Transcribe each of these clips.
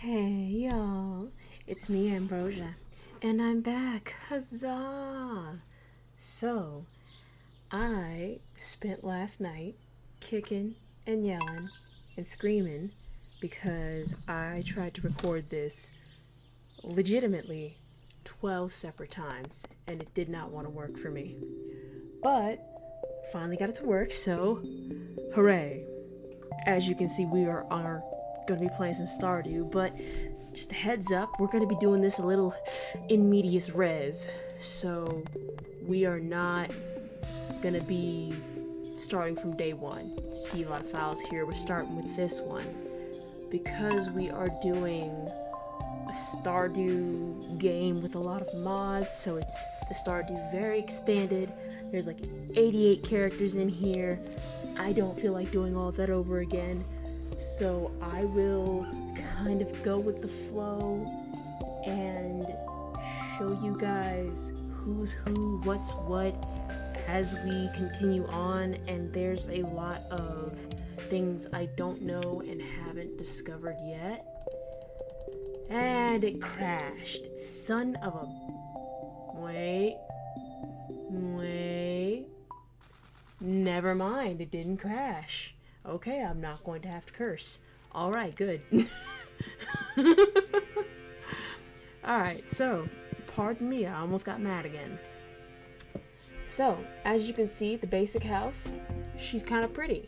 Hey y'all, it's me Ambrosia, and I'm back. Huzzah! So, I spent last night kicking and yelling and screaming because I tried to record this legitimately 12 separate times and it did not want to work for me. But finally got it to work, so hooray! As you can see, we are going to be playing some Stardew, but just a heads up, we're going to be doing this a little in medias res. So we are not going to be starting from day one. See a lot of files here. We're starting with this one because we are doing a Stardew game with a lot of mods. So it's the Stardew very expanded. There's like 88 characters in here. I don't feel like doing all of that over again, so I will kind of go with the flow and show you guys who's who, what's what as we continue on. And there's a lot of things I don't know and haven't discovered yet. And it crashed. Son of a... Wait. Never mind, it didn't crash. Okay, I'm not going to have to curse. Alright, good. Alright, so, pardon me, I almost got mad again. So, as you can see, the basic house, she's kind of pretty.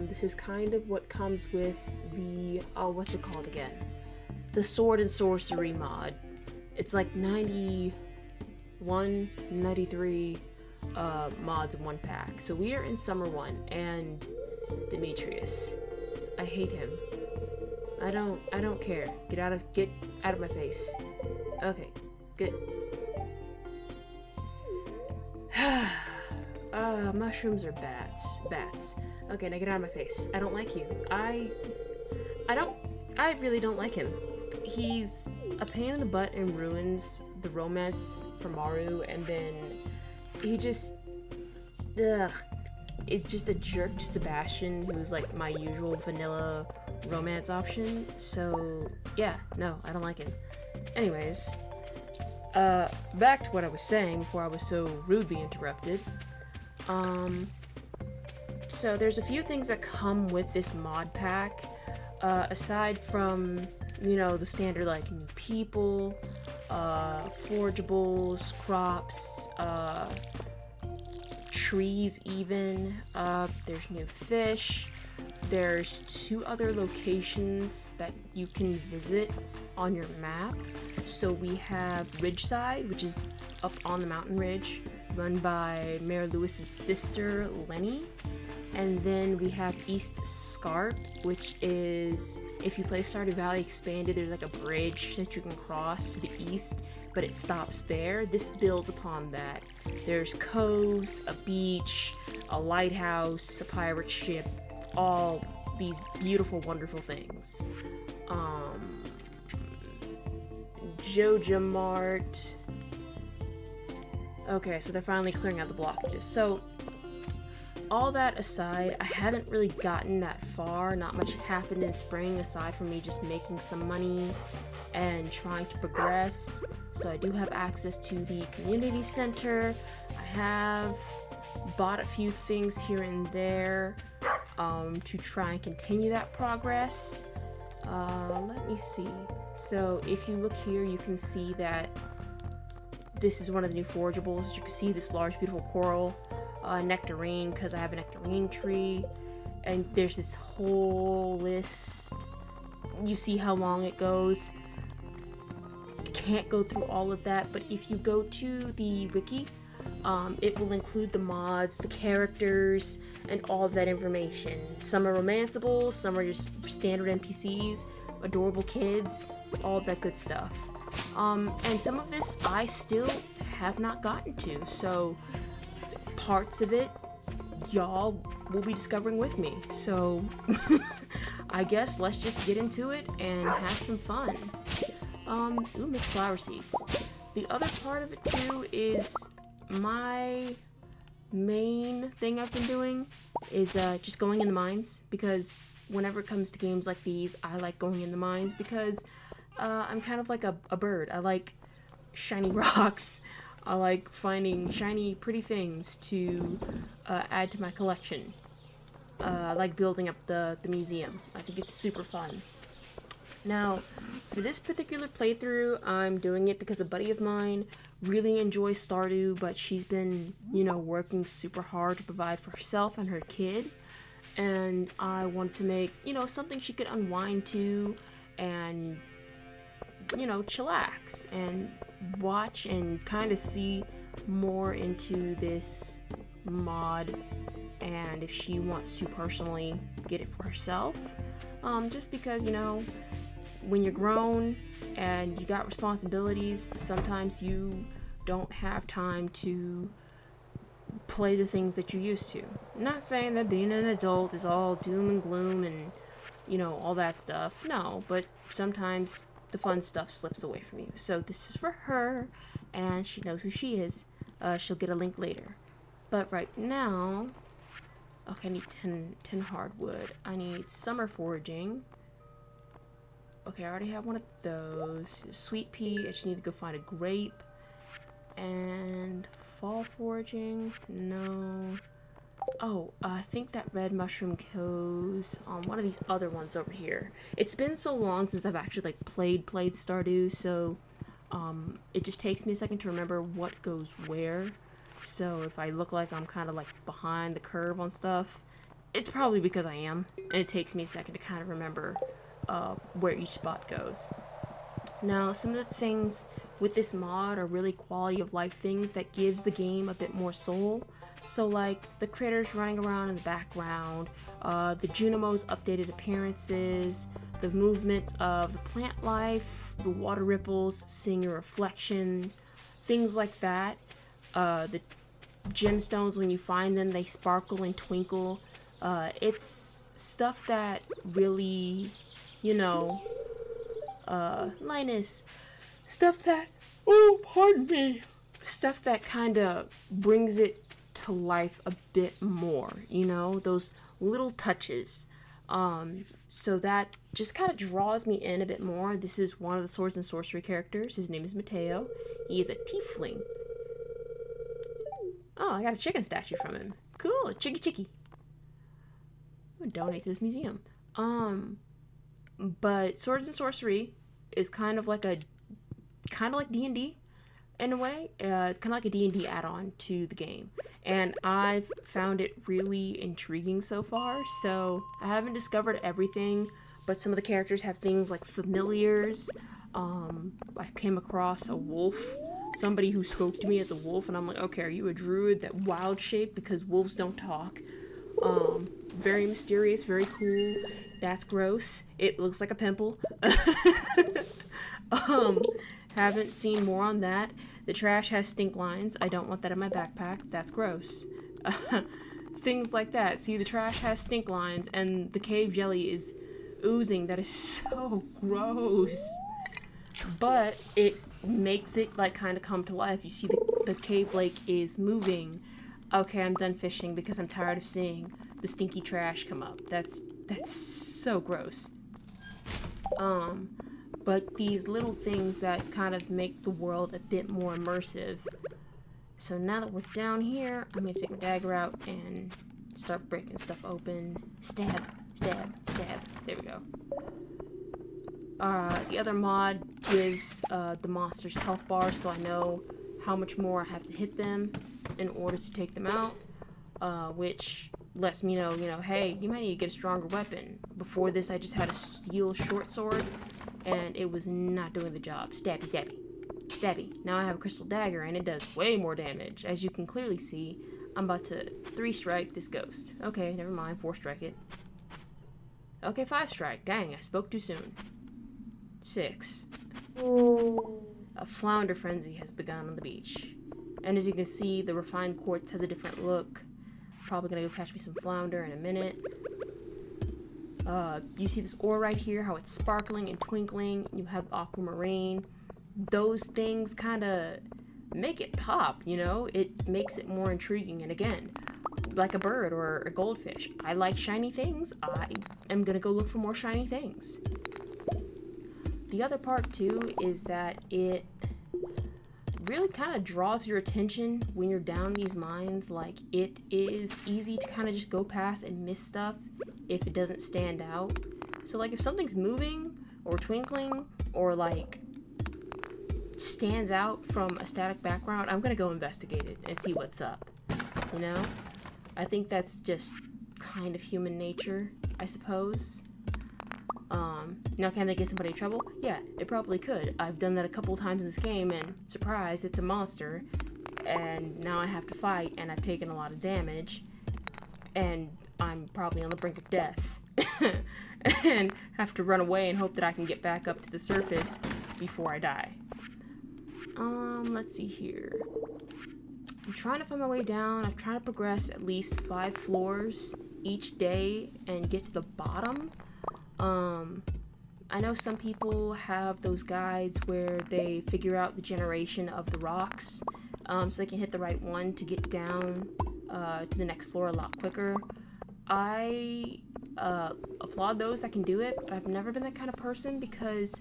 This is kind of what comes with the, what's it called again? The Sword and Sorcery mod. It's like 91, 93 mods in one pack. So we are in Summer 1, and Demetrius. I hate him. I don't care. Get out of my face. Okay, good. Mushrooms are bats. Bats. Okay, now get out of my face. I don't like you. I really don't like him. He's a pain in the butt and ruins the romance for Maru, and then he just is just a jerk to Sebastian, who's like my usual vanilla romance option. So yeah, no, I don't like him. Anyways, back to what I was saying before I was so rudely interrupted. So there's a few things that come with this mod pack, aside from, you know, the standard like new people, forageables, crops, trees even. There's new fish. There's 2 other locations that you can visit on your map. So we have Ridgeside, which is up on the mountain ridge, run by Mayor Lewis's sister, Lenny. And then we have East Scarp, which is, if you play Stardew Valley Expanded, there's like a bridge that you can cross to the east, but it stops there. This builds upon that. There's coves, a beach, a lighthouse, a pirate ship, all these beautiful, wonderful things. Joja Mart. Okay, so they're finally clearing out the blockages. So, all that aside, I haven't really gotten that far. Not much happened in spring aside from me just making some money and trying to progress. So I do have access to the community center. I have bought a few things here and there to try and continue that progress. Let me see. So if you look here, you can see that this is one of the new forageables. As you can see, this large, beautiful coral. Nectarine, because I have a nectarine tree, and there's this whole list. You see how long it goes. Can't go through all of that, but if you go to the wiki, it will include the mods, the characters, and all of that information. Some are romanceable, some are just standard NPCs, adorable kids, all of that good stuff. And some of this I still have not gotten to, so parts of it y'all will be discovering with me. So I guess let's just get into it and have some fun. Ooh, mixed flower seeds. The other part of it too is my main thing I've been doing is just going in the mines, because whenever it comes to games like these, I like going in the mines because I'm kind of like a bird. I like shiny rocks. I like finding shiny, pretty things to add to my collection. I like building up the museum. I think it's super fun. Now, for this particular playthrough, I'm doing it because a buddy of mine really enjoys Stardew, but she's been, working super hard to provide for herself and her kid. And I wanted to make, something she could unwind to and, chillax and watch and kind of see more into this mod, and if she wants to personally get it for herself. Just because, when you're grown and you got responsibilities, sometimes you don't have time to play the things that you used to. I'm not saying that being an adult is all doom and gloom and, all that stuff. No, but sometimes the fun stuff slips away from you. So this is for her, and she knows who she is. She'll get a link later. But right now, okay, I need 10 hardwood. I need summer foraging. Okay, I already have one of those. Sweet pea, I just need to go find a grape. And fall foraging, no. Oh, I think that red mushroom goes on one of these other ones over here. It's been so long since I've actually played Stardew, so it just takes me a second to remember what goes where. So if I look like I'm kind of behind the curve on stuff, it's probably because I am, and it takes me a second to kind of remember where each spot goes. Now, some of the things with this mod are really quality of life things that gives the game a bit more soul. So the critters running around in the background, the Junimo's updated appearances, the movement of the plant life, the water ripples, seeing your reflection, things like that. The gemstones, when you find them, they sparkle and twinkle. It's stuff that really, Linus, stuff that, oh, pardon me, stuff that kind of brings it to life a bit more, those little touches. So that just kind of draws me in a bit more. This is one of the Swords and Sorcery characters. His name is Mateo. He is a tiefling. Oh, I got a chicken statue from him. Cool, chicky. I'm gonna donate to this museum. But Swords and Sorcery is kind of like D&D in a way, kind of like a D&D add-on to the game, and I've found it really intriguing so far. So I haven't discovered everything, but some of the characters have things like familiars. I came across a wolf, somebody who spoke to me as a wolf, and I'm like, okay, are you a druid that wild shape, because wolves don't talk? Very mysterious, very cool. That's gross. It looks like a pimple. Haven't seen more on that. The trash has stink lines. I don't want that in my backpack. That's gross. Things like that. See, the trash has stink lines, and the cave jelly is oozing. That is so gross. But it makes it kind of come to life. You see the cave lake is moving. Okay, I'm done fishing because I'm tired of seeing the stinky trash come up. That's so gross. But these little things that kind of make the world a bit more immersive. So now that we're down here, I'm gonna take my dagger out and start breaking stuff open. Stab. There we go. The other mod gives the monsters health bars, so I know how much more I have to hit them in order to take them out, which lets me know, hey, you might need to get a stronger weapon. Before this, I just had a steel short sword, and it was not doing the job. Stabby. Now I have a crystal dagger, and it does way more damage. As you can clearly see, I'm about to 3-strike this ghost. Okay, never mind, 4-strike it. Okay, 5-strike. Dang, I spoke too soon. 6. A flounder frenzy has begun on the beach. And as you can see, the refined quartz has a different look. Probably gonna go catch me some flounder in a minute. You see this ore right here, how it's sparkling and twinkling. You have aquamarine. Those things kind of make it pop, It makes it more intriguing. And again, like a bird or a goldfish. I like shiny things. I am gonna go look for more shiny things. The other part too is that it really kind of draws your attention when you're down these mines. Like, it is easy to kind of just go past and miss stuff if it doesn't stand out. So like if something's moving or twinkling or like stands out from a static background, I'm gonna go investigate it and see what's up, you know? I think that's just kind of human nature, I suppose. Now, can they get somebody in trouble? Yeah, it probably could. I've done that a couple times in this game, and surprise, it's a monster. And now I have to fight, and I've taken a lot of damage. And I'm probably on the brink of death. And have to run away and hope that I can get back up to the surface before I die. Let's see here. I'm trying to find my way down. I've tried to progress at least 5 floors each day and get to the bottom. I know some people have those guides where they figure out the generation of the rocks, so they can hit the right one to get down to the next floor a lot quicker. I applaud those that can do it, but I've never been that kind of person because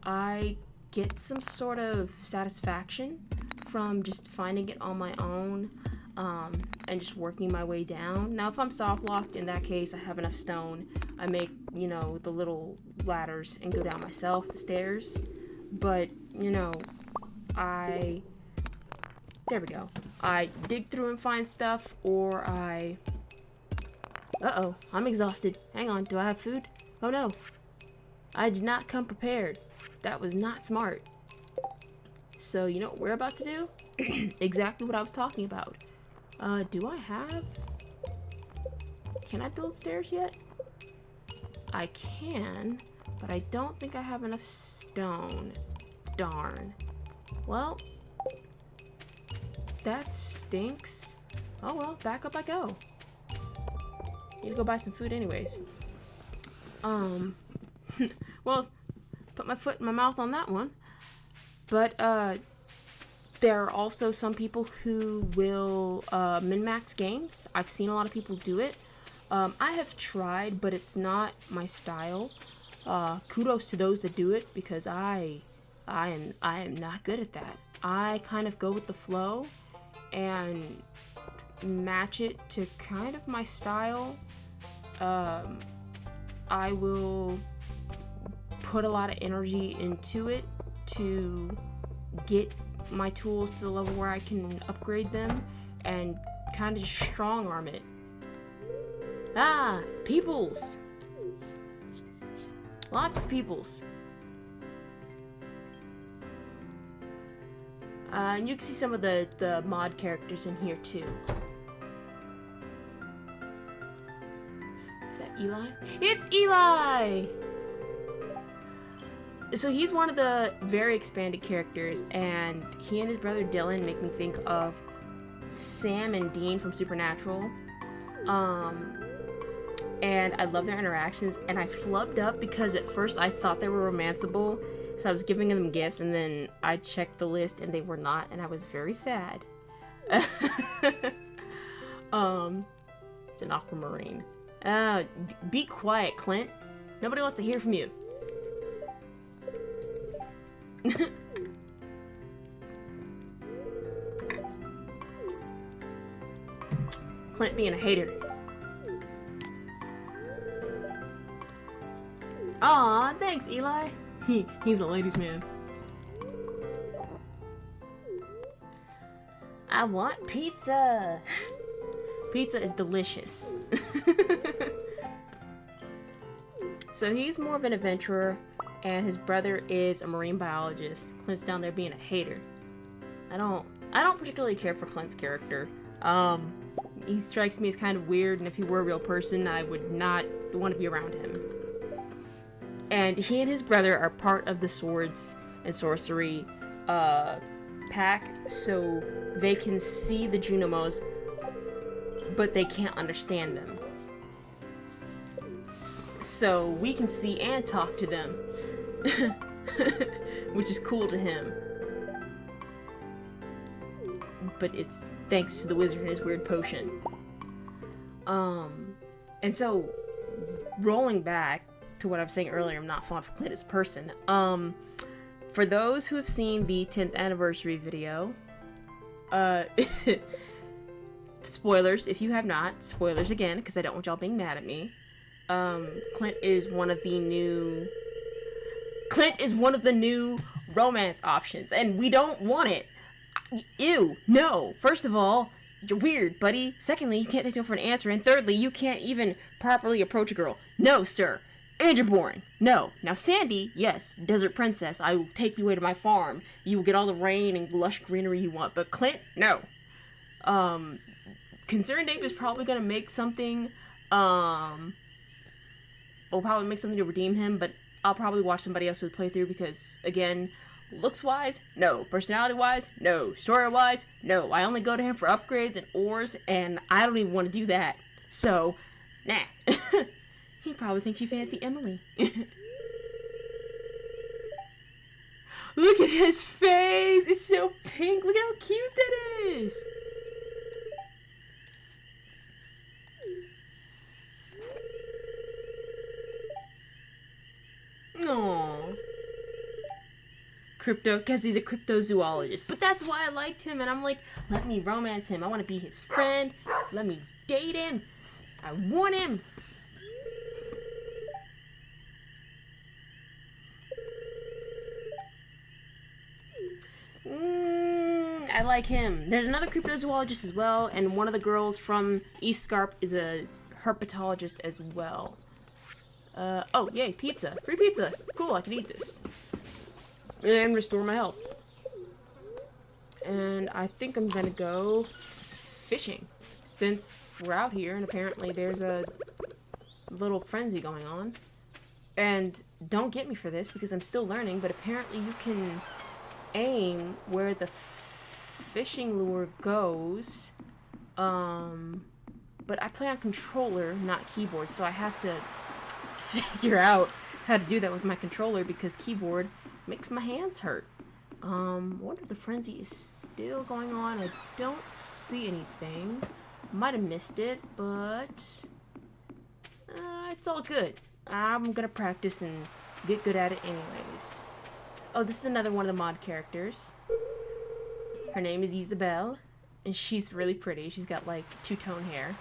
I get some sort of satisfaction from just finding it on my own and just working my way down. Now, if I'm soft locked, in that case, I have enough stone. I make, you know, the little ladders and go down myself the stairs. But, you know, there we go. I dig through and find stuff, or uh-oh, I'm exhausted. Hang on, do I have food? Oh no. I did not come prepared. That was not smart. So, you know what we're about to do? Exactly what I was talking about. Do I have... Can I build stairs yet? I can, but I don't think I have enough stone. Darn. Well, that stinks. Oh well, back up I go. Need to go buy some food anyways. Well, put my foot in my mouth on that one. But, there are also some people who will min-max games. I've seen a lot of people do it. I have tried, but it's not my style. Kudos to those that do it, because I am not good at that. I kind of go with the flow and match it to kind of my style. I will put a lot of energy into it to get my tools to the level where I can upgrade them and kind of just strong arm it. Ah, peoples! Lots of peoples. And you can see some of the mod characters in here too. Is that Eli? It's Eli! So he's one of the very expanded characters, and he and his brother Dylan make me think of Sam and Dean from Supernatural. And I love their interactions, and I flubbed up because at first I thought they were romanceable, so I was giving them gifts, and then I checked the list and they were not, and I was very sad. It's an aquamarine. Be quiet, Clint. Nobody wants to hear from you. Clint being a hater. Aw, thanks, Eli. He's a ladies' man. I want pizza. Pizza is delicious. So he's more of an adventurer, and his brother is a marine biologist. Clint's down there being a hater. I don't particularly care for Clint's character. He strikes me as kind of weird, and if he were a real person, I would not want to be around him. And he and his brother are part of the swords and sorcery pack, so they can see the Junimos, but they can't understand them. So we can see and talk to them, which is cool to him. But it's thanks to the wizard and his weird potion. And so, rolling back to what I was saying earlier, I'm not fond of Clint as a person. For those who have seen the 10th anniversary video, spoilers if you have not, spoilers again, because I don't want y'all being mad at me. Clint is one of the new romance options, and we don't want it. Ew, no. First of all, you're weird, buddy. Secondly, you can't take no for an answer. And thirdly, you can't even properly approach a girl. No, sir. And you're boring. No. Now, Sandy, yes, desert princess. I will take you away to my farm. You will get all the rain and lush greenery you want. But Clint, no. Concerned Ape is probably gonna make something, will probably make something to redeem him, but I'll probably watch somebody else's playthrough because, again, looks-wise, no. Personality-wise, no. Story-wise, no. I only go to him for upgrades and ores, and I don't even want to do that. So, nah. He probably thinks you fancy Emily. Look at his face! It's so pink! Look at how cute that is! Aww. Because he's a cryptozoologist. But that's why I liked him, and I'm like, let me romance him. I want to be his friend. Let me date him. I want him. I like him. There's another cryptozoologist as well, and one of the girls from East Scarp is a herpetologist as well. Oh, yay, pizza. Free pizza. Cool, I can eat this. And restore my health. And I think I'm gonna go fishing. Since we're out here, and apparently there's a little frenzy going on. And don't get me for this, because I'm still learning, but apparently you can aim where the fishing lure goes. But I play on controller, not keyboard, so I have to figure out how to do that with my controller because keyboard makes my hands hurt. Wonder if the frenzy is still going on. I don't see anything. Might have missed it, but it's all good. I'm gonna practice and get good at it anyways. Oh, this is another one of the mod characters. Her name is Isabelle, and she's really pretty. She's got like two-tone hair.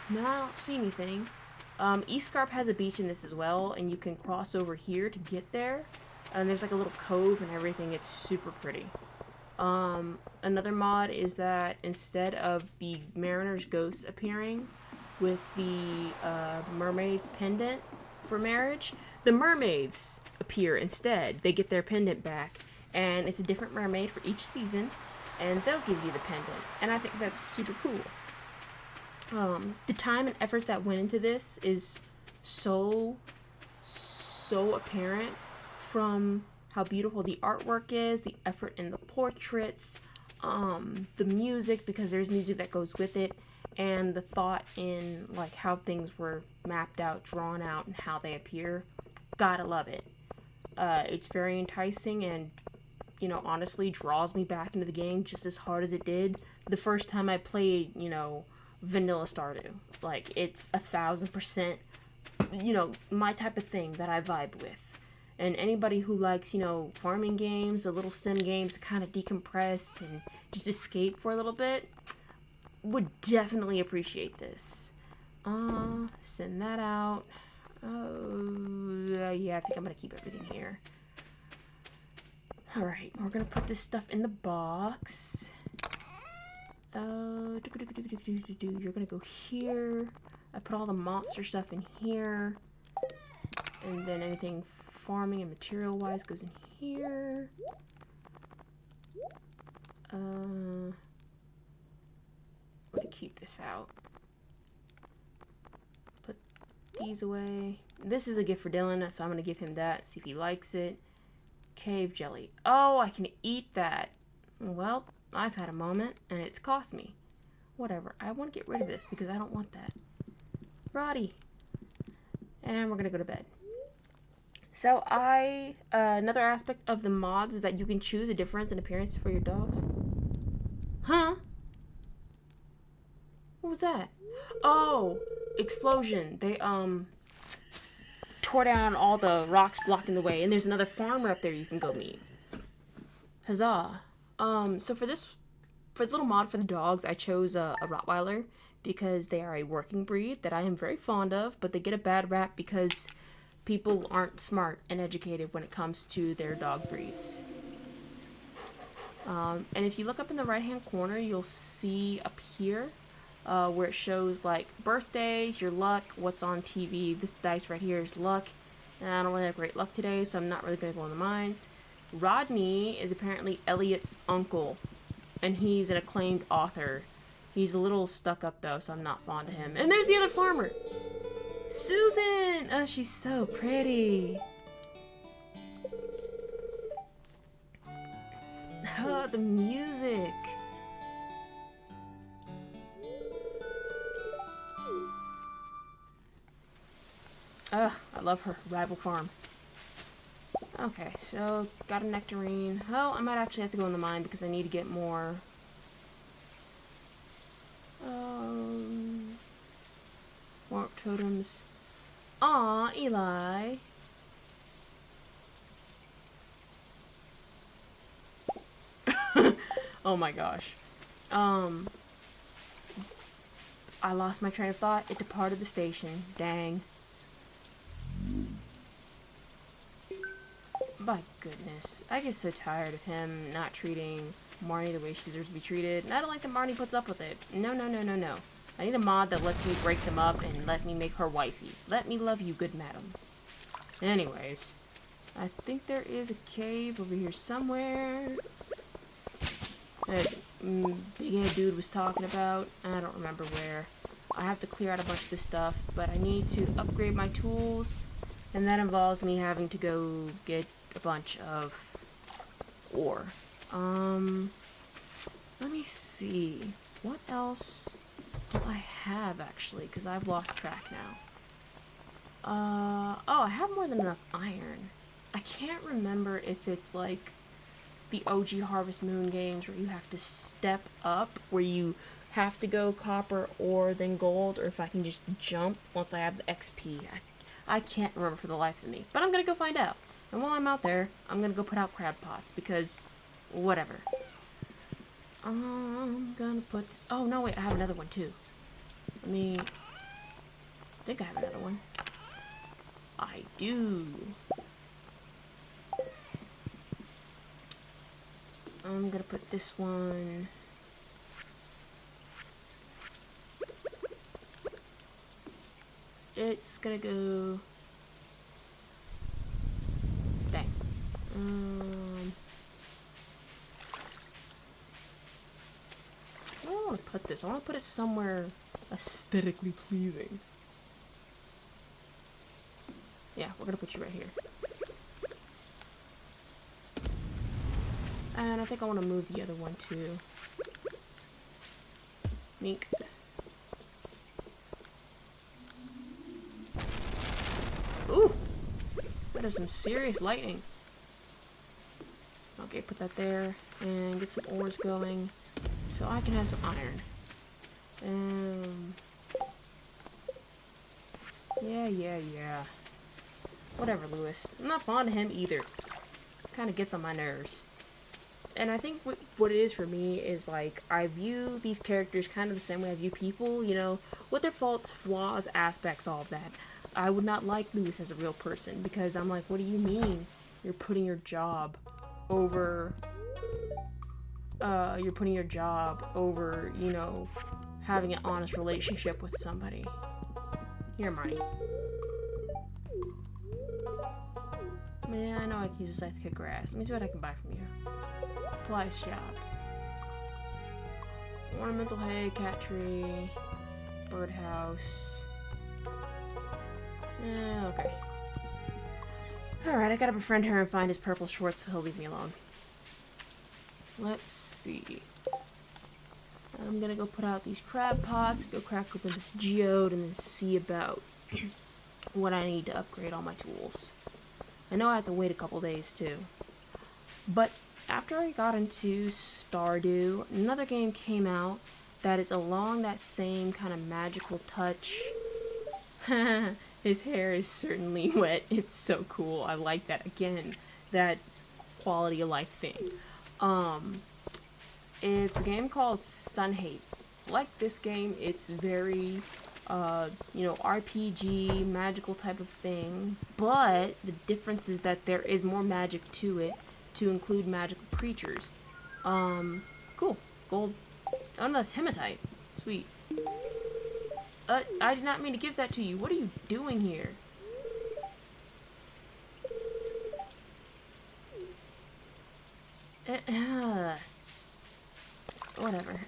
No, I don't see anything. East Scarp has a beach in this as well, and you can cross over here to get there. And there's like a little cove and everything. It's super pretty. Another mod is that instead of the Mariner's Ghost appearing with the mermaid's pendant for marriage, the mermaids appear instead. They get their pendant back, and it's a different mermaid for each season, and they'll give you the pendant. And I think that's super cool. The time and effort that went into this is so apparent from how beautiful the artwork is, the effort in the portraits, the music, because there's music that goes with it, and the thought in like how things were mapped out, drawn out, and how they appear. Gotta love it. It's very enticing and, you know, honestly draws me back into the game just as hard as it did the first time I played, you know, vanilla Stardew. Like, it's 1000%, you know, my type of thing that I vibe with. And anybody who likes, you know, farming games, the little sim games to kind of decompress and just escape for a little bit, would definitely appreciate this. Send that out. Yeah, I think I'm gonna keep everything here. Alright, we're gonna put this stuff in the box. You're gonna go here. I put all the monster stuff in here. And then anything farming and material wise goes in here. I'm gonna keep this out. Put these away. This is a gift for Dylan, so I'm gonna give him that, see if he likes it. Cave jelly. Oh, I can eat that. Well, I've had a moment, and it's cost me. Whatever. I want to get rid of this because I don't want that. Roddy. And we're gonna go to bed. So another aspect of the mods is that you can choose a difference in appearance for your dogs. Huh? was that? Oh, explosion. They, tore down all the rocks blocking the way, and there's another farmer up there you can go meet. Huzzah. So for the little mod for the dogs, I chose a Rottweiler because they are a working breed that I am very fond of, but they get a bad rap because people aren't smart and educated when it comes to their dog breeds. And if you look up in the right hand corner, you'll see up here where it shows like birthdays, your luck, what's on TV. This dice right here is luck. And I don't really have great luck today, so I'm not really going to go in the mines. Rodney is apparently Elliot's uncle, and he's an acclaimed author. He's a little stuck up though, so I'm not fond of him. And there's the other farmer, Susan! Oh, she's so pretty. Oh, the music. Ugh, I love her. Rival farm. Okay, so got a nectarine. Well, I might actually have to go in the mine because I need to get more. Warp totems. Aw, Eli. Oh my gosh. I lost my train of thought. It departed the station. Dang. My goodness. I get so tired of him not treating Marnie the way she deserves to be treated. And I don't like that Marnie puts up with it. No, no, no, no, no. I need a mod that lets me break them up and let me make her wifey. Let me love you, good madam. Anyways. I think there is a cave over here somewhere. That big head dude was talking about. I don't remember where. I have to clear out a bunch of this stuff, but I need to upgrade my tools, and that involves me having to go get a bunch of ore. Let me see. What else do I have, actually? Because I've lost track now. Oh, I have more than enough iron. I can't remember if it's like the OG Harvest Moon games where you have to step up, where you have to go copper, ore, then gold, or if I can just jump once I have the XP. I can't remember for the life of me, but I'm gonna go find out. And while I'm out there, I'm gonna go put out crab pots, because whatever. I'm gonna put this... Oh, no, wait, I have another one, too. I think I have another one. I do. I'm gonna put this one... It's gonna go... Bang. I want to put this. I want to put it somewhere aesthetically pleasing. Yeah, we're gonna put you right here. And I think I want to move the other one too. Mink. Ooh! That is some serious lightning. Okay, put that there. And get some ores going. So I can have some iron. Yeah. Whatever, Lewis. I'm not fond of him either. Kind of gets on my nerves. And I think what it is for me is, like, I view these characters kind of the same way I view people, you know, with their faults, flaws, aspects, all of that. I would not like Lewis as a real person, because I'm like, what do you mean you're putting your job over, you know, having an honest relationship with somebody. Here, Marnie. Man, I know I can use this scythe to cut grass. Let me see what I can buy from you. Supplies shop. Ornamental hay, cat tree, birdhouse. Okay. Alright, I gotta befriend her and find his purple shorts so he'll leave me alone. Let's see. I'm gonna go put out these crab pots, go crack open this geode, and then see about what I need to upgrade all my tools. I know I have to wait a couple days too. But after I got into Stardew, another game came out that is along that same kind of magical touch. His hair is certainly wet. It's so cool. I like that. Again, that quality of life thing. It's a game called Sunhate. Like this game, it's very, RPG, magical type of thing. But the difference is that there is more magic to it, to include magical creatures. Cool. Gold. Oh no, that's hematite. Sweet. I did not mean to give that to you. What are you doing here? Whatever.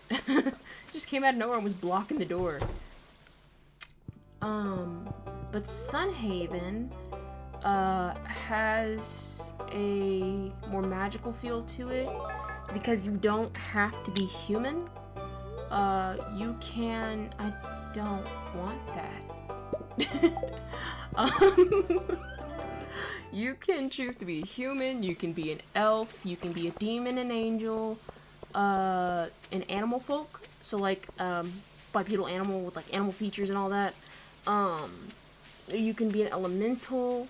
Just came out of nowhere and was blocking the door. But Sunhaven, has a more magical feel to it because you don't have to be human. You can... I don't want that. You can choose to be human, you can be an elf, you can be a demon, an angel, an animal folk. So like, bipedal animal with like animal features and all that. You can be an elemental.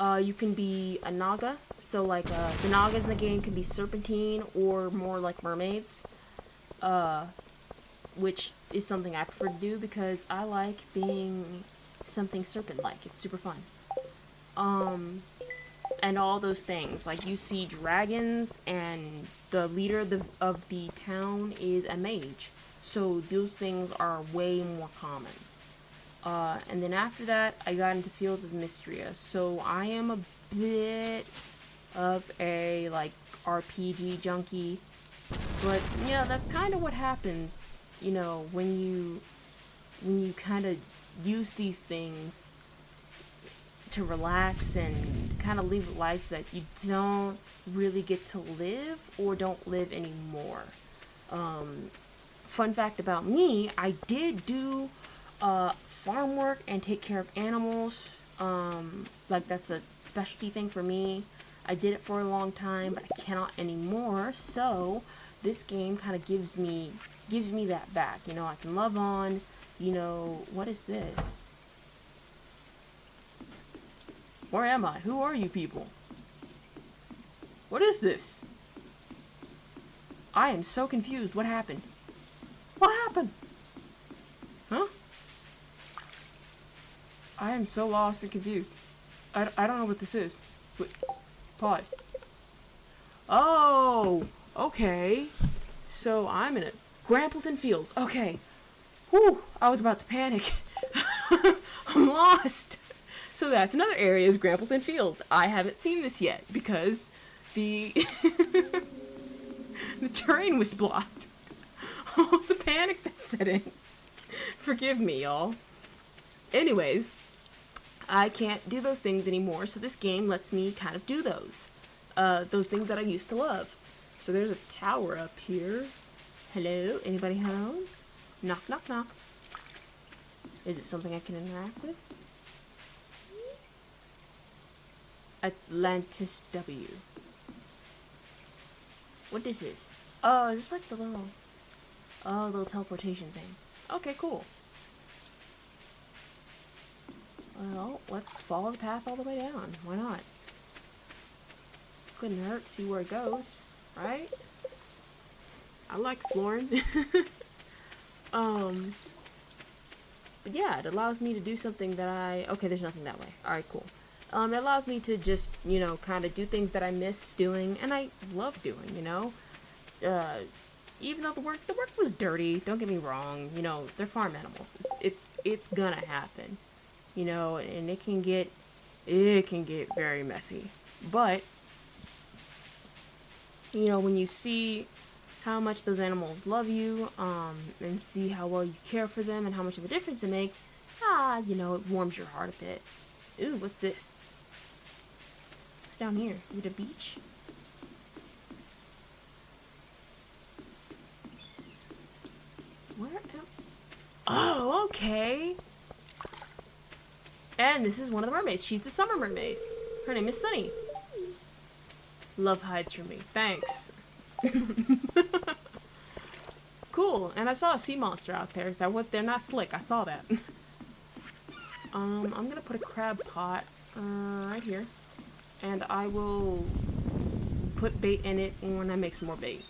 You can be a naga. So like, the nagas in the game can be serpentine or more like mermaids. Which is something I prefer to do because I like being something serpent-like. It's super fun. And all those things. Like, you see dragons, and the leader of the town is a mage. So those things are way more common. And then after that, I got into Fields of Mystria. So I am a bit of a, like, RPG junkie. But, yeah, that's kind of what happens, you know, when you kind of use these things to relax and kind of live a life that you don't really get to live or don't live anymore. Fun fact about me, I did do farm work and take care of animals. Like, that's a specialty thing for me. I did it for a long time, but I cannot anymore. So this game kind of gives me that back. You know, I can love on. You know, what is this? Where am I? Who are you people? What is this? I am so confused. What happened? What happened? Huh? I am so lost and confused. I don't know what this is. Wait, pause. Oh, okay. So I'm in a Grampleton Fields. Okay. Whew, I was about to panic. I'm lost. So that's another area is Grampleton Fields. I haven't seen this yet because the the terrain was blocked. All the panic that set in. Forgive me, y'all. Anyways, I can't do those things anymore, so this game lets me kind of do those things that I used to love. So there's a tower up here. Hello? Anybody home? Knock, knock, knock. Is it something I can interact with? Atlantis W. What this is? Oh, is this like the little teleportation thing? Okay, cool. Well, let's follow the path all the way down. Why not? Couldn't hurt to see where it goes, right? I like exploring. But yeah, it allows me to do something that okay, there's nothing that way. Alright, cool. It allows me to just, you know, kind of do things that I miss doing, and I love doing, you know? Even though the work was dirty, don't get me wrong, you know, they're farm animals. It's gonna happen. You know, and it can get very messy. But, you know, when you see how much those animals love you, and see how well you care for them and how much of a difference it makes, you know, it warms your heart a bit. Ooh, what's this? What's down here? Is it a beach? Where am... Oh, okay! And this is one of the mermaids. She's the summer mermaid. Her name is Sunny. Love hides from me. Thanks. Cool. cool. And I saw a sea monster out there. They're not slick. I saw that. I'm gonna put a crab pot right here, and I will put bait in it when I make some more bait.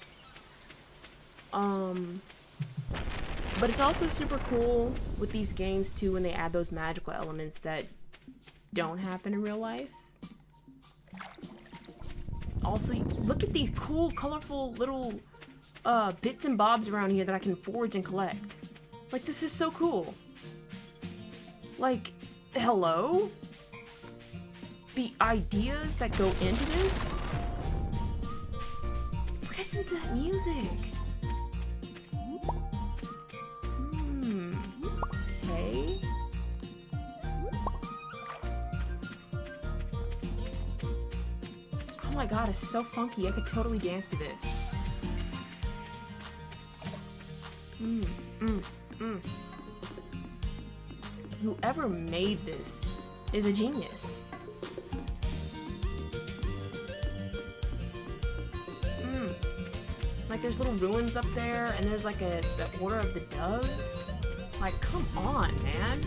But it's also super cool with these games too when they add those magical elements that don't happen in real life. Also, look at these cool, colorful little bits and bobs around here that I can forage and collect. Like, this is so cool. Like, hello? The ideas that go into this? Listen to that music. Okay. Oh my god, it's so funky. I could totally dance to this. Whoever made this is a genius. Like, there's little ruins up there, and there's like the Order of the Doves. Like, come on, man.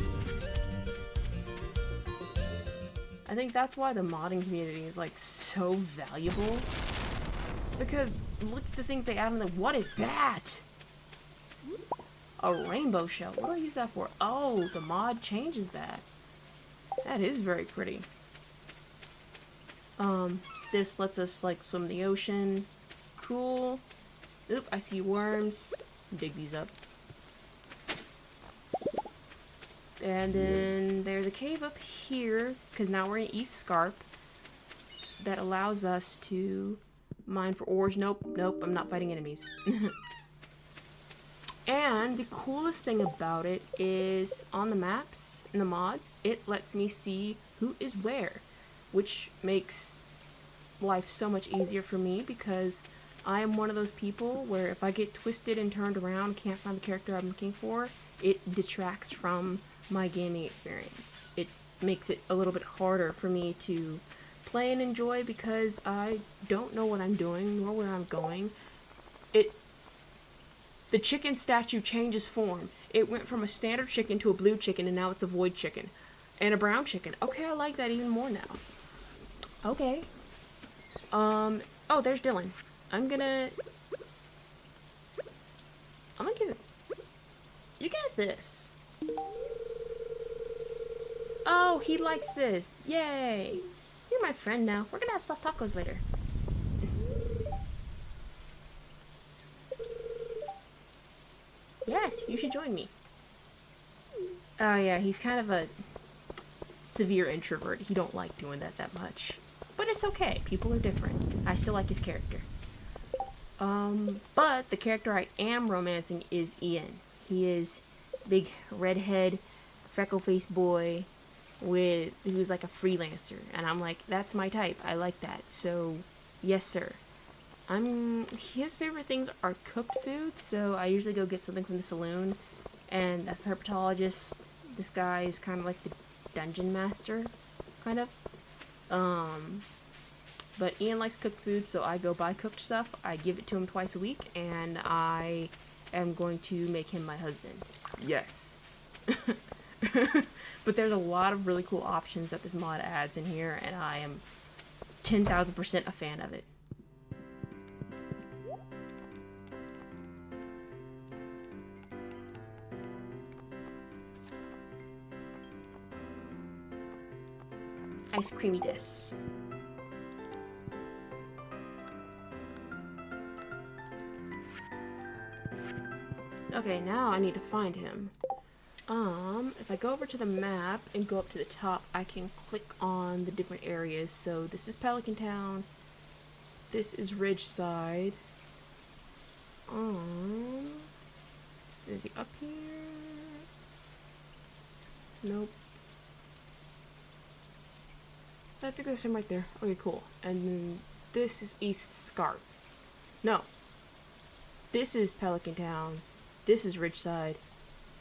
I think that's why the modding community is, like, so valuable. Because look at the things they add in the— what is that? A rainbow shell. What do I use that for? Oh, the mod changes that. That is very pretty. This lets us, like, swim the ocean. Cool. Oop, I see worms. Dig these up. And then there's a cave up here, because now we're in East Scarp, that allows us to mine for ores. Nope, I'm not fighting enemies. And the coolest thing about it is on the maps, in the mods, it lets me see who is where, which makes life so much easier for me because I am one of those people where if I get twisted and turned around, can't find the character I'm looking for, it detracts from my gaming experience. It makes it a little bit harder for me to play and enjoy because I don't know what I'm doing nor where I'm going. The chicken statue changes form. It went from a standard chicken to a blue chicken, and now it's a void chicken. And a brown chicken. Okay, I like that even more now. Okay. Oh, there's Dylan. I'm gonna give it— you get this. Oh, he likes this. Yay. You're my friend now. We're gonna have soft tacos later. Yes, you should join me. Oh yeah, he's kind of a severe introvert. He don't like doing that much. But it's okay. People are different. I still like his character. But the character I am romancing is Ian. He is big redhead, freckle-faced boy who's like a freelancer. And I'm like, that's my type. I like that. So, yes, sir. His favorite things are cooked food, so I usually go get something from the saloon, and that's the herpetologist. This guy is kind of like the dungeon master, kind of. But Ian likes cooked food, so I go buy cooked stuff. I give it to him twice a week, and I am going to make him my husband. Yes. But there's a lot of really cool options that this mod adds in here, and I am 10,000% a fan of it. Ice creamy this. Okay, now I need to find him. If I go over to the map and go up to the top, I can click on the different areas. So this is Pelican Town. This is Ridgeside. Is he up here? Nope. I think that's him right there. Okay, cool. And then this is East Scarp. No. This is Pelican Town. This is Ridgeside.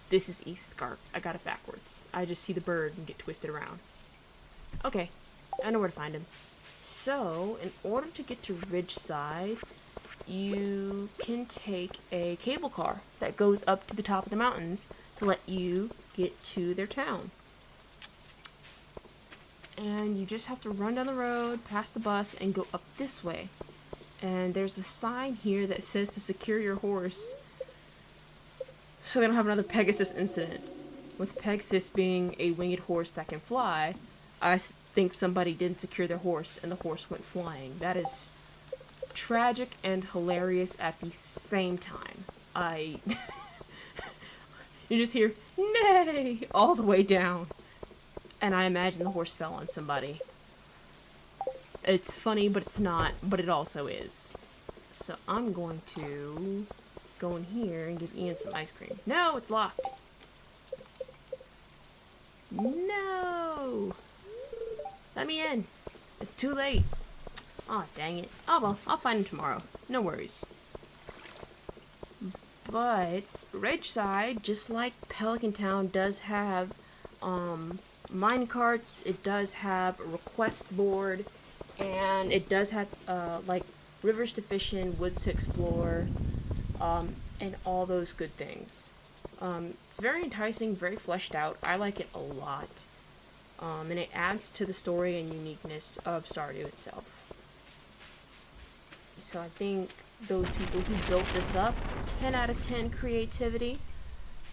This is East Scarp. I got it backwards. I just see the bird and get twisted around. Okay. I know where to find him. So, in order to get to Ridgeside, you can take a cable car that goes up to the top of the mountains to let you get to their town. And you just have to run down the road, past the bus, and go up this way. And there's a sign here that says to secure your horse so they don't have another Pegasus incident. With Pegasus being a winged horse that can fly, I think somebody didn't secure their horse and the horse went flying. That is tragic and hilarious at the same time. You just hear, nay, all the way down. And I imagine the horse fell on somebody. It's funny, but it's not, but it also is. So I'm going to go in here and give Ian some ice cream. No, it's locked. No! Let me in. It's too late. Aw, dang it. Oh well, I'll find him tomorrow. No worries. But Ridgeside, just like Pelican Town, does have mine carts. It does have a request board, and it does have like rivers to fish in, woods to explore, and all those good things. It's very enticing, very fleshed out. I like it a lot, and it adds to the story and uniqueness of Stardew itself. So I think those people who built this up, 10 out of 10 creativity.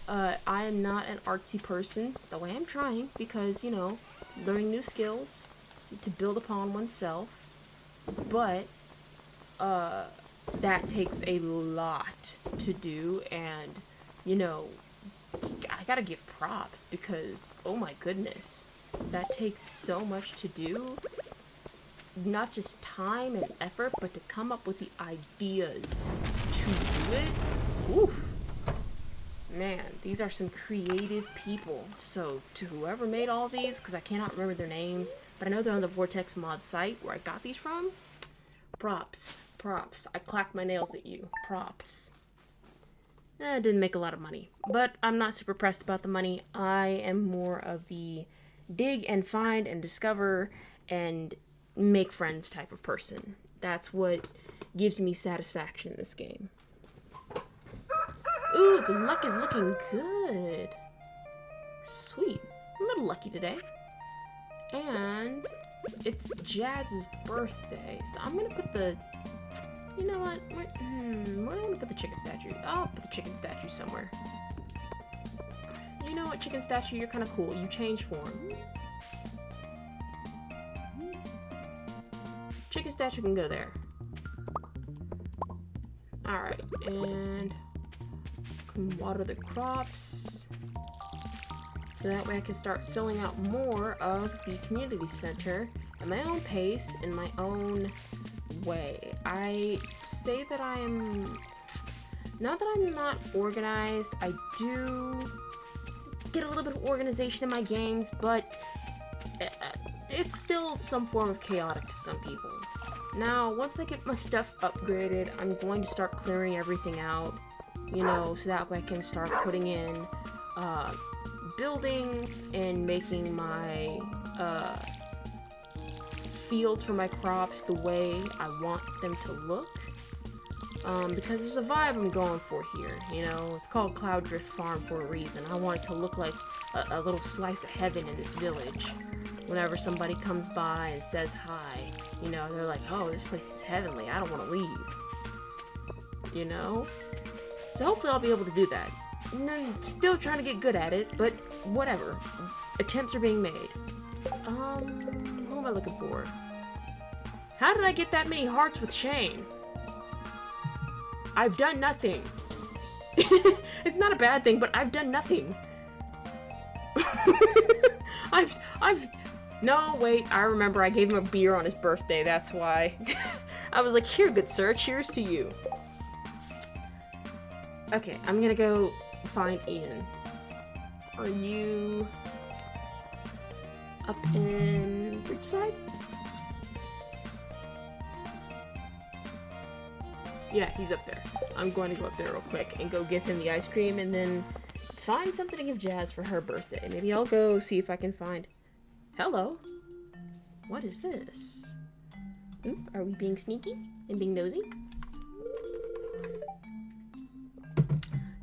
I am not an artsy person, though I am trying, because, you know, learning new skills to build upon oneself. But, that takes a lot to do, and, you know, I gotta give props, because, oh my goodness, that takes so much to do. Not just time and effort, but to come up with the ideas to do it. Oof. Man, these are some creative people. So, to whoever made all these, because I cannot remember their names, but I know they're on the Vortex Mod site where I got these from. Props. Props. I clacked my nails at you. Props. It didn't make a lot of money, but I'm not super pressed about the money. I am more of the dig and find and discover and make friends type of person. That's what gives me satisfaction in this game. Ooh, the luck is looking good. Sweet. I'm a little lucky today. And it's Jazz's birthday, so I'm gonna put the... You know what? Where do I want to put the chicken statue? I'll put the chicken statue somewhere. You know what, chicken statue? You're kind of cool. You change form. Chicken statue can go there. Alright, and can water the crops so that way I can start filling out more of the community center at my own pace, in my own way. I say that I am, not that I'm not organized, I do get a little bit of organization in my games, but it's still some form of chaotic to some people. Now, once I get my stuff upgraded, I'm going to start clearing everything out, you know, so that way I can start putting in buildings and making my fields for my crops the way I want them to look. Because there's a vibe I'm going for here, you know, it's called Cloud Drift Farm for a reason. I want it to look like a little slice of heaven in this village. Whenever somebody comes by and says hi, you know, they're like, oh, this place is heavenly, I don't want to leave. You know? So hopefully I'll be able to do that. And then still trying to get good at it, but whatever. Attempts are being made. Who am I looking for? How did I get that many hearts with Shane? I've done nothing. It's not a bad thing, but I've done nothing. No, wait, I remember I gave him a beer on his birthday, that's why. I was like, here, good sir, cheers to you. Okay, I'm gonna go find Ian. Are you up in Ridgeside? Yeah, he's up there. I'm going to go up there real quick and go give him the ice cream and then find something to give Jazz for her birthday. Maybe I'll go see if I can find... Hello? What is this? Oop, are we being sneaky and being nosy?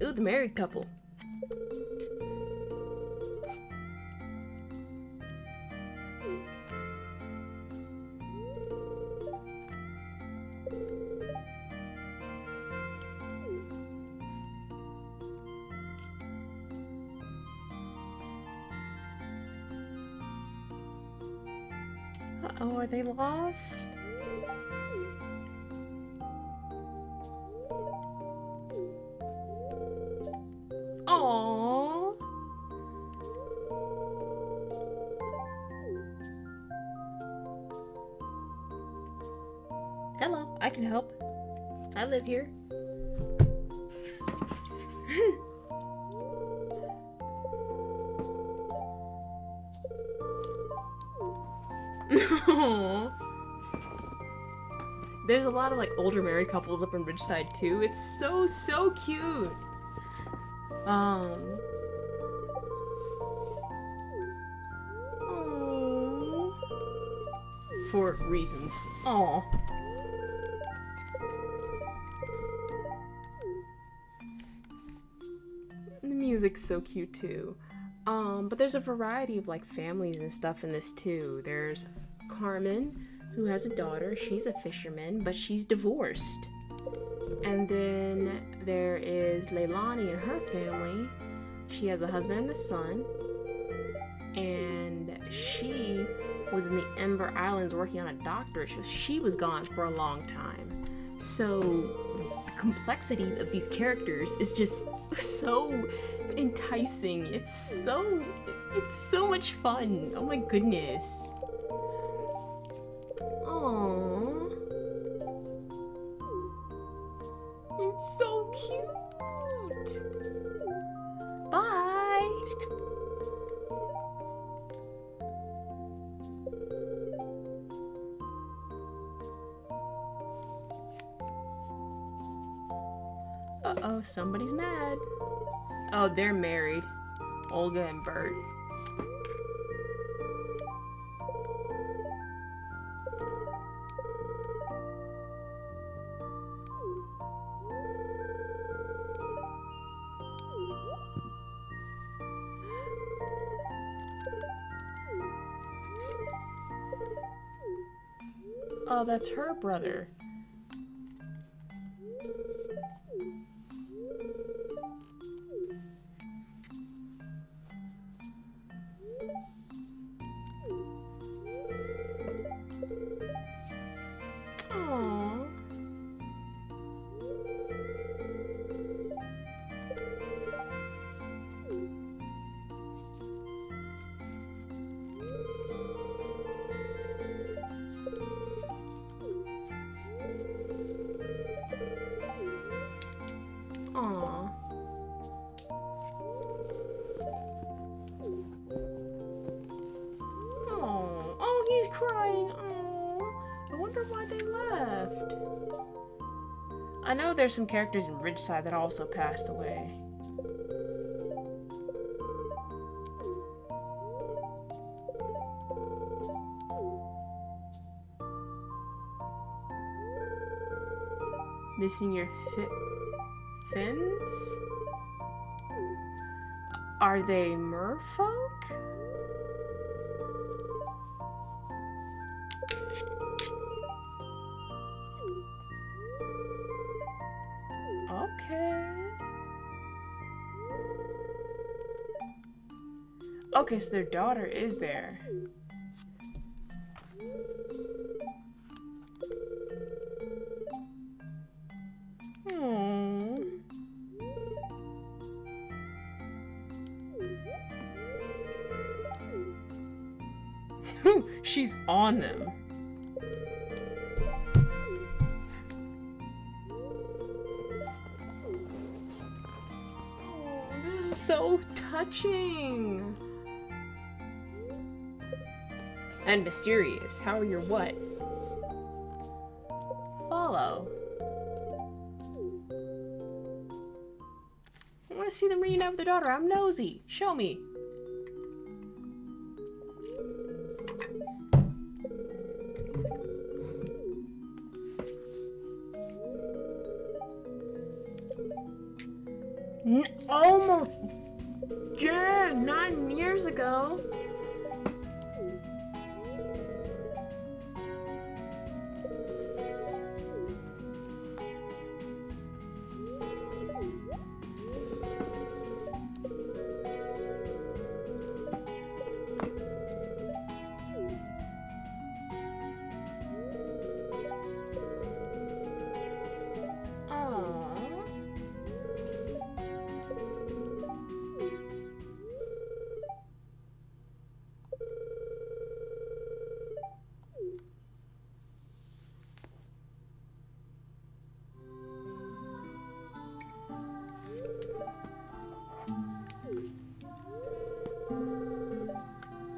Ooh, the married couple. Uh-oh, are they lost? Aww. Hello, I can help. I live here. There's a lot of like older married couples up in Ridgeside too. It's so cute. Aww. For reasons. Aww. The music's so cute too. But there's a variety of like families and stuff in this too. There's Carmen, who has a daughter. She's a fisherman, but she's divorced. And then there is Leilani and her family. She has a husband and a son. And she was in the Ember Islands working on a doctorate. She was gone for a long time. So the complexities of these characters is just so enticing. It's so much fun. Oh my goodness. Aww. It's so cute. Bye. Uh-oh, somebody's mad. Oh, they're married. Olga and Bert. Oh, that's her brother. Aww. Aww. Oh, he's crying. I wonder why they left. I know there's some characters in Ridgeside that also passed away. Missing your fins? Are they merfolk? Okay. Okay, so their daughter is there. Aww. She's on them. This is so touching. And mysterious. How are your what? Follow. I want to see them reunite with their daughter. I'm nosy. Show me. Almost. Yeah, 9 years ago.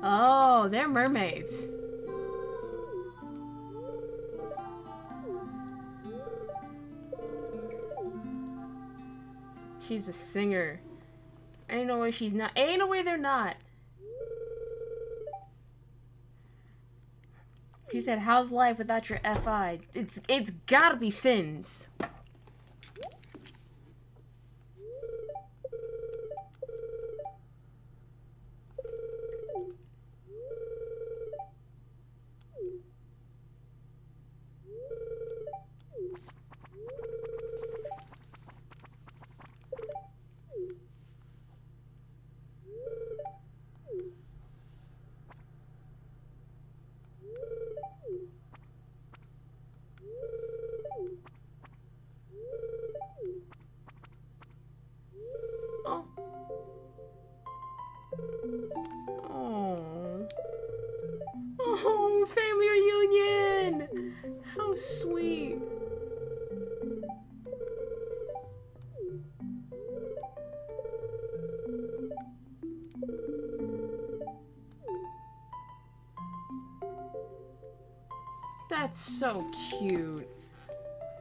Oh, they're mermaids. She's a singer. Ain't no way she's not. Ain't no way they're not. He said, "How's life without your FI?" It's gotta be fins. Oh. Oh. Oh, family reunion! How sweet. That's so cute.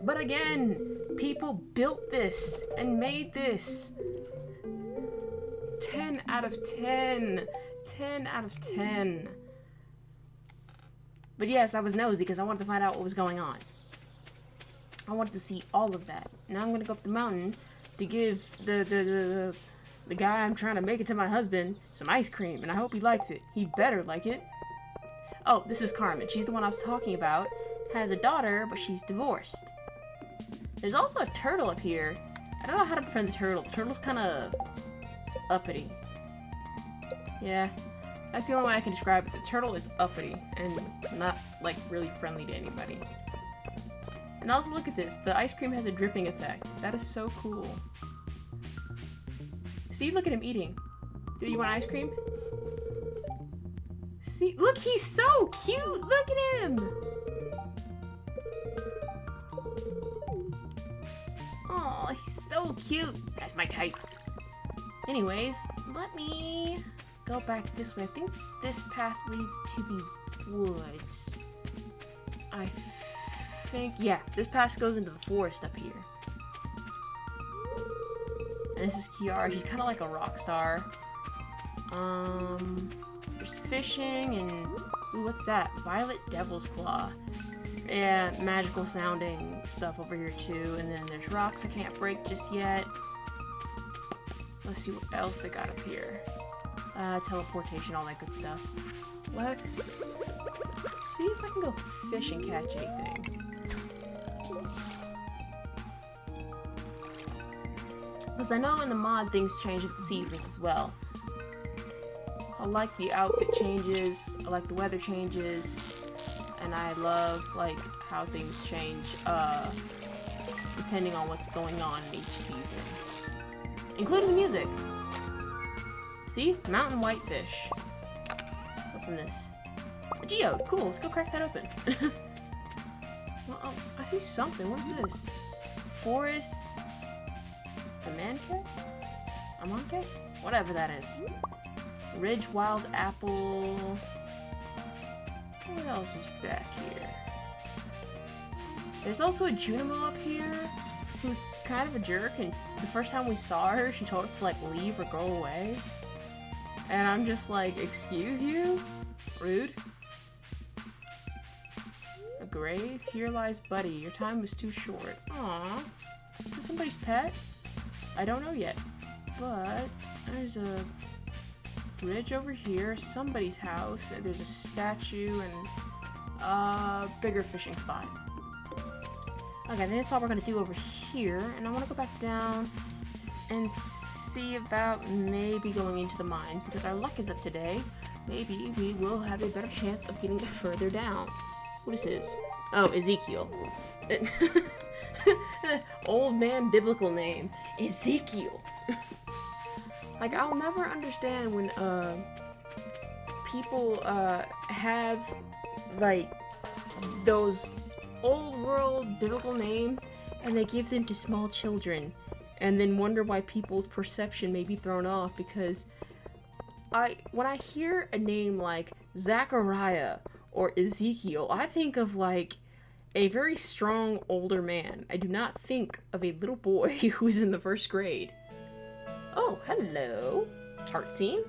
But again, people built this and made this. 10 out of 10. 10 out of 10. But yes, I was nosy because I wanted to find out what was going on. I wanted to see all of that. Now I'm gonna go up the mountain to give the guy I'm trying to make it to my husband some ice cream, and I hope he likes it. He better like it. Oh, this is Carmen. She's the one I was talking about. Has a daughter, but she's divorced. There's also a turtle up here. I don't know how to befriend the turtle. The turtle's kind of uppity. Yeah, that's the only way I can describe it. The turtle is uppity and not, like, really friendly to anybody. And also, look at this. The ice cream has a dripping effect. That is so cool. See, look at him eating. Do you want ice cream? See, look, he's so cute. Look at him. Oh, he's so cute. That's my type. Anyways, let me go back this way. I think this path leads to the woods. I think, yeah, this path goes into the forest up here. And this is Kiara. She's kind of like a rock star. There's fishing and, ooh, what's that? Violet Devil's Claw. Yeah, magical sounding stuff over here too. And then there's rocks I can't break just yet. Let's see what else they got up here. Teleportation, all that good stuff. Let's see if I can go fish and catch anything. Because I know in the mod things change with the seasons as well. I like the outfit changes, I like the weather changes, and I love like how things change depending on what's going on in each season. Including the music. See? Mountain whitefish. What's in this? A geode. Cool, let's go crack that open. Well, oh, I see something. What is this? Forest... A manke? A manke? Whatever that is. Ridge wild apple... What else is back here? There's also a Junimo up here who's kind of a jerk, and the first time we saw her, she told us to like leave or go away. And I'm just like, excuse you? Rude. A grave? Here lies Buddy. Your time was too short. Aww. Is this somebody's pet? I don't know yet. but there's a bridge over here, somebody's house, and there's a statue and a bigger fishing spot. Okay, that's all we're gonna do over here, and I want to go back down and see about maybe going into the mines, because our luck is up today. Maybe we will have a better chance of getting further down. What is his? Oh, Ezekiel. Old man biblical name. Ezekiel. Like, I'll never understand when people have like those old world biblical names and they give them to small children and then wonder why people's perception may be thrown off, because when I hear a name like Zachariah or Ezekiel, I think of like a very strong older man. I do not think of a little boy who's in the first grade. Oh, hello. Heart scene.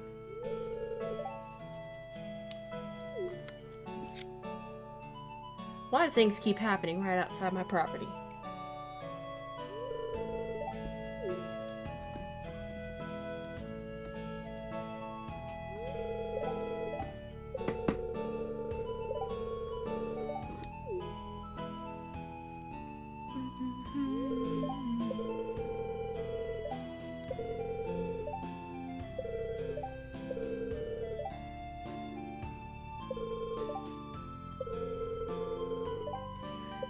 Why do things keep happening right outside my property?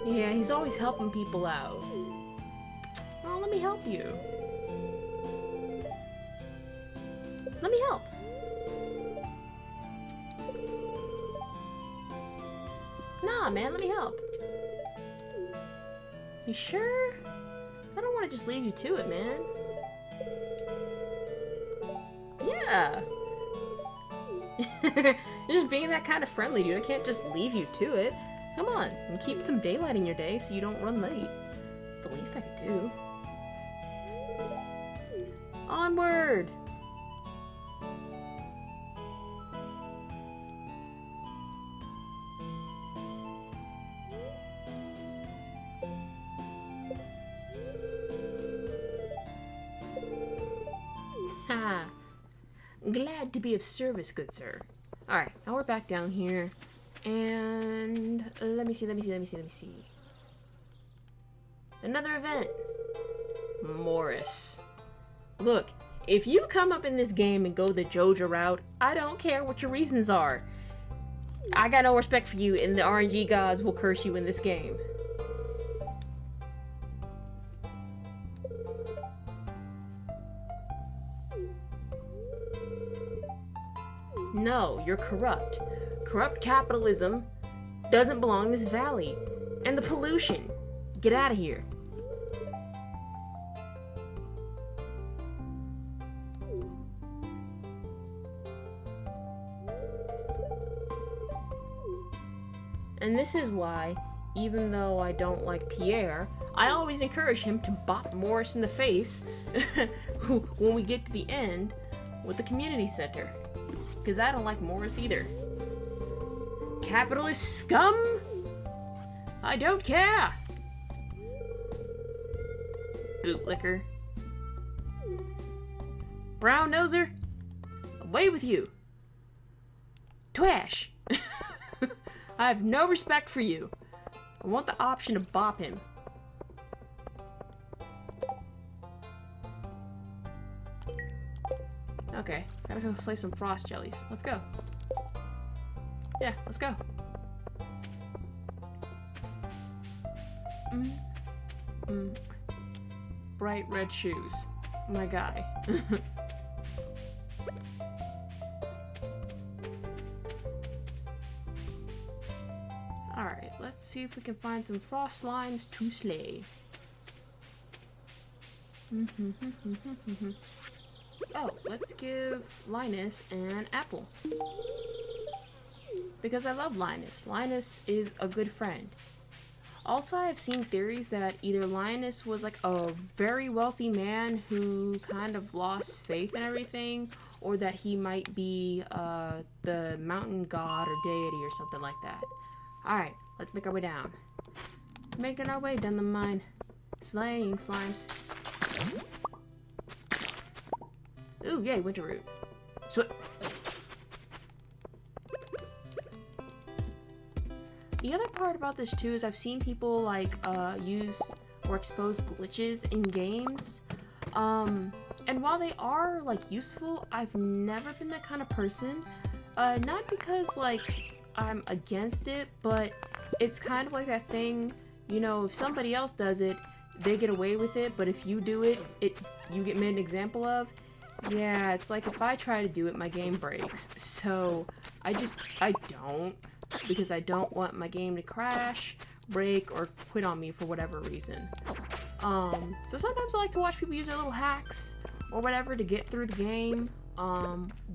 Yeah, he's always helping people out. Oh, let me help you. Let me help. Nah, man, let me help. You sure? I don't want to just leave you to it, man. Yeah. Just being that kind of friendly, dude. I can't just leave you to it. Come on, and keep some daylight in your day so you don't run late. It's the least I could do. Onward! Ha! Glad to be of service, good sir. Alright, now we're back down here. And let me see. Another event. Morris. Look, if you come up in this game and go the Joja route, I don't care what your reasons are. I got no respect for you, and the RNG gods will curse you in this game. No, you're corrupt. Corrupt capitalism doesn't belong in this valley. And the pollution. Get out of here. And this is why, even though I don't like Pierre, I always encourage him to bop Morris in the face when we get to the end with the community center. Because I don't like Morris either. Capitalist scum? I don't care! Bootlicker. Brown noser? Away with you! Twash! I have no respect for you. I want the option to bop him. Okay, gotta go slay some frost jellies. Let's go. Yeah, let's go. Bright red shoes. My guy. Alright, let's see if we can find some frost slimes to slay. Oh, let's give Linus an apple. Because I love Linus. Linus is a good friend. Also, I've seen theories that either Linus was like a very wealthy man who kind of lost faith in everything, or that he might be the mountain god or deity or something like that. Alright, let's make our way down. Making our way down the mine. Slaying slimes. Ooh, yay, winter root. So the other part about this too is I've seen people like use or expose glitches in games. And while they are like useful, I've never been that kind of person. Not because like I'm against it, but it's kind of like that thing, you know, if somebody else does it, they get away with it, but if you do it, you get made an example of. Yeah, it's like if I try to do it, my game breaks. So I don't, because I don't want my game to crash, break, or quit on me for whatever reason. So sometimes I like to watch people use their little hacks or whatever to get through the game,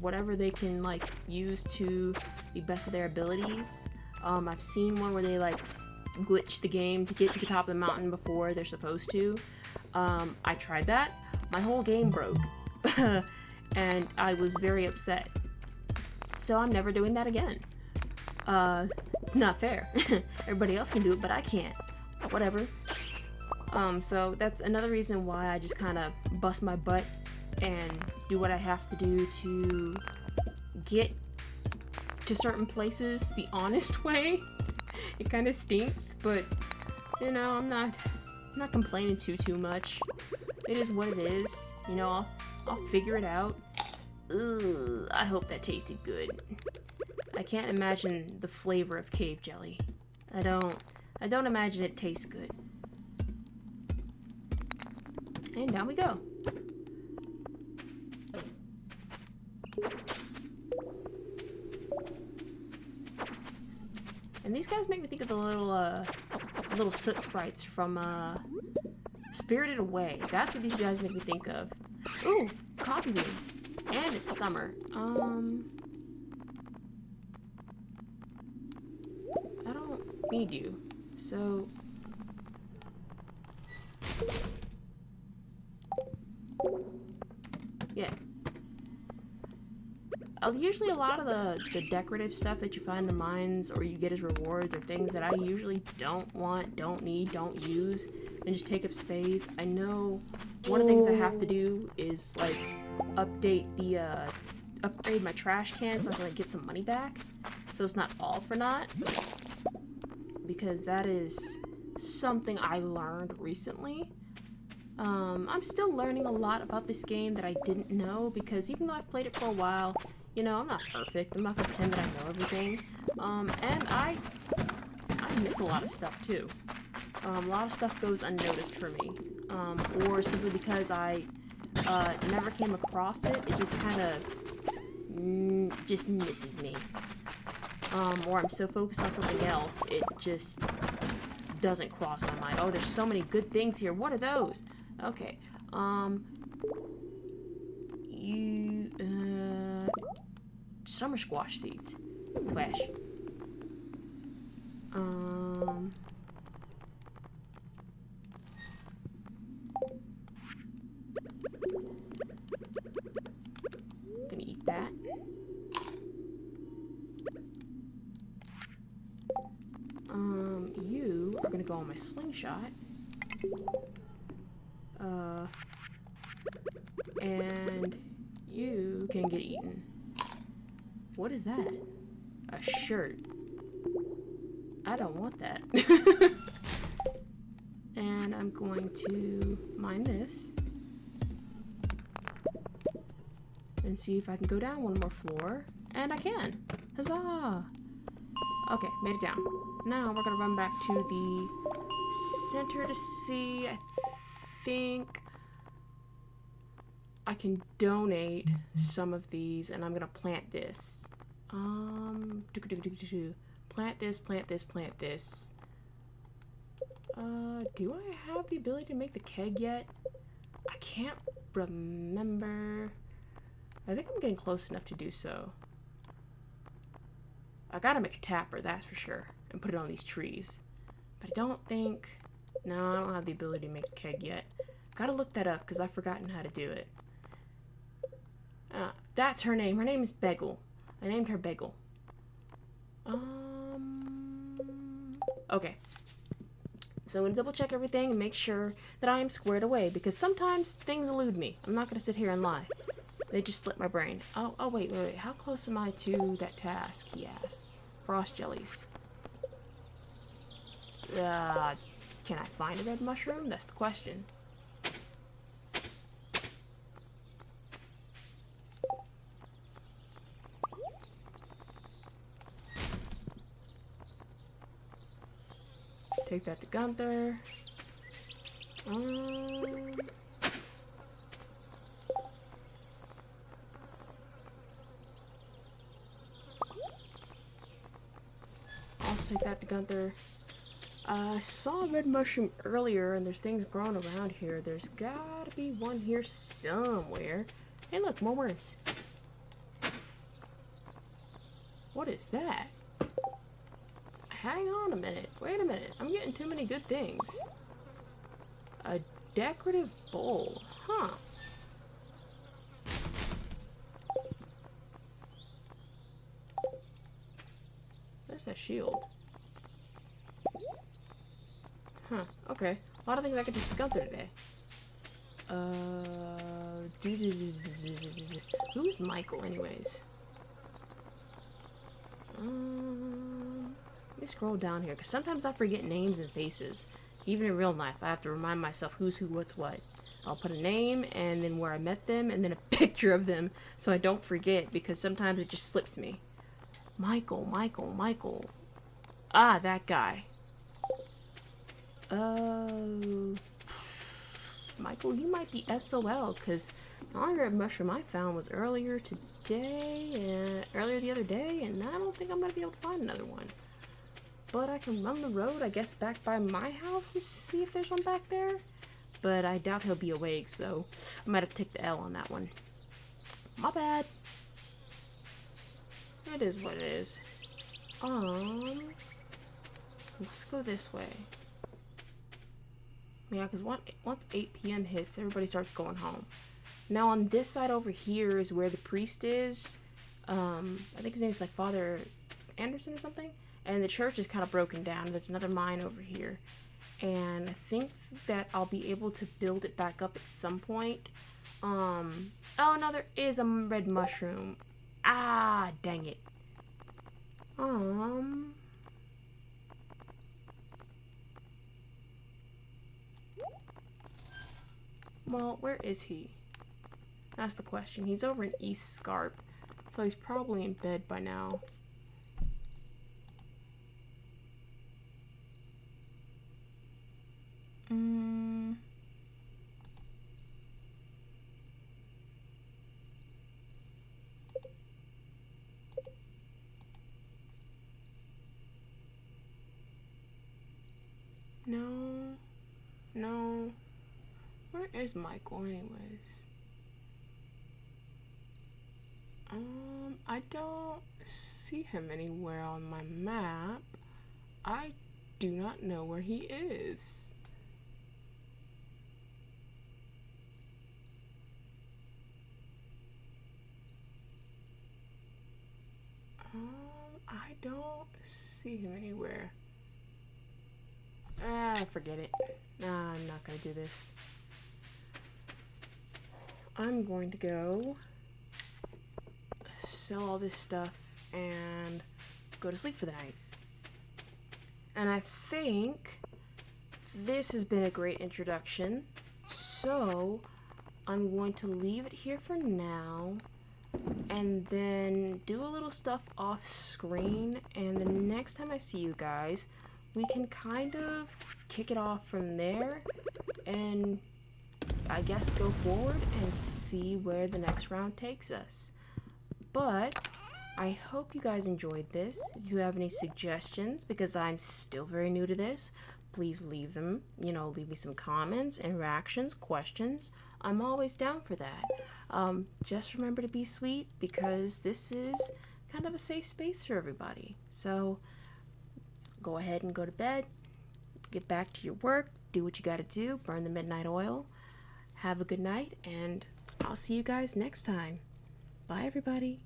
whatever they can like use to the best of their abilities. I've seen one where they like glitch the game to get to the top of the mountain before they're supposed to. I tried that. My whole game broke. And I was very upset. So I'm never doing that again. It's not fair. Everybody else can do it, but I can't. Whatever. So that's another reason why I just kind of bust my butt and do what I have to do to get to certain places the honest way. It kind of stinks, but you know, I'm not complaining too much. It is what it is. You know, I'll figure it out. Ugh, I hope that tasted good. I can't imagine the flavor of cave jelly. I don't imagine it tastes good. And down we go. And these guys make me think of the little soot sprites from Spirited Away. That's what these guys make me think of. Ooh, coffee bean. And it's summer. I don't need you. So yeah. Usually a lot of the decorative stuff that you find in the mines or you get as rewards are things that I usually don't want, don't need, don't use, and just take up space. I know one of the things I have to do is like upgrade my trash can so I can like get some money back. So it's not all for naught. Because that is something I learned recently. I'm still learning a lot about this game that I didn't know, because even though I've played it for a while, you know, I'm not perfect. I'm not gonna pretend that I know everything. And I miss a lot of stuff too. A lot of stuff goes unnoticed for me. Or simply because I never came across it, it just kind of just misses me. Or I'm so focused on something else, it just doesn't cross my mind. Oh, there's so many good things here. What are those? Okay. Summer squash seeds. Flash. Gonna eat that. You are gonna go on my slingshot. And you can get eaten. What is that? A shirt. I don't want that. And I'm going to mine this. And see if I can go down one more floor. And I can. Huzzah! Okay, made it down. Now we're gonna run back to the center to see, I think I can donate some of these, and I'm gonna plant this. Plant this, plant this, plant this. Do I have the ability to make the keg yet? I can't remember. I think I'm getting close enough to do so. I gotta make a tapper, that's for sure, and put it on these trees. But I don't think... No, I don't have the ability to make a keg yet. Gotta look that up, because I've forgotten how to do it. That's her name. Her name is Bagel. I named her Bagel. Okay. So I'm gonna double check everything and make sure that I am squared away, because sometimes things elude me. I'm not gonna sit here and lie. They just slipped my brain. Oh, wait. How close am I to that task, he asked. Frost jellies. Can I find a red mushroom? That's the question. Take that to Gunther. Also take that to Gunther. I saw a red mushroom earlier, and there's things growing around here. There's gotta be one here somewhere. Hey, look, more worms. What is that? Hang on a minute. Wait a minute. I'm getting too many good things. A decorative bowl. Huh. There's that shield. Huh. Okay. A lot of things I could just go through today. Who's Michael, anyways? Let me scroll down here, because sometimes I forget names and faces. Even in real life, I have to remind myself who's who, what's what. I'll put a name, and then where I met them, and then a picture of them, so I don't forget, because sometimes it just slips me. Michael. Ah, that guy. Michael, you might be SOL, because the only red mushroom I found was earlier the other day, and I don't think I'm going to be able to find another one. But I can run the road, I guess, back by my house to see if there's one back there. But I doubt he'll be awake, so I might have to take the L on that one. My bad. It is what it is. Let's go this way. Yeah, because once 8 p.m. hits, everybody starts going home. Now on this side over here is where the priest is. I think his name is like Father Anderson or something. And the church is kind of broken down. There's another mine over here. And I think that I'll be able to build it back up at some point. Oh no, there is a red mushroom. Ah, dang it. Well, where is he? That's the question. He's over in East Scarp, so he's probably in bed by now. No. Where is Michael anyways? I don't see him anywhere on my map. I do not know where he is. I don't see him anywhere. Forget it. Nah, I'm not gonna do this. I'm going to go sell all this stuff and go to sleep for the night. And I think this has been a great introduction, so I'm going to leave it here for now and then do a little stuff off screen, and the next time I see you guys we can kind of kick it off from there and I guess go forward and see where the next round takes us. But I hope you guys enjoyed this. If you have any suggestions, because I'm still very new to this, please leave them. Leave me some comments, interactions, questions. I'm always down for that. Just remember to be sweet, because this is kind of a safe space for everybody. So go ahead and go to bed. Get back to your work. Do what you gotta do. Burn the midnight oil. Have a good night, and I'll see you guys next time. Bye, everybody.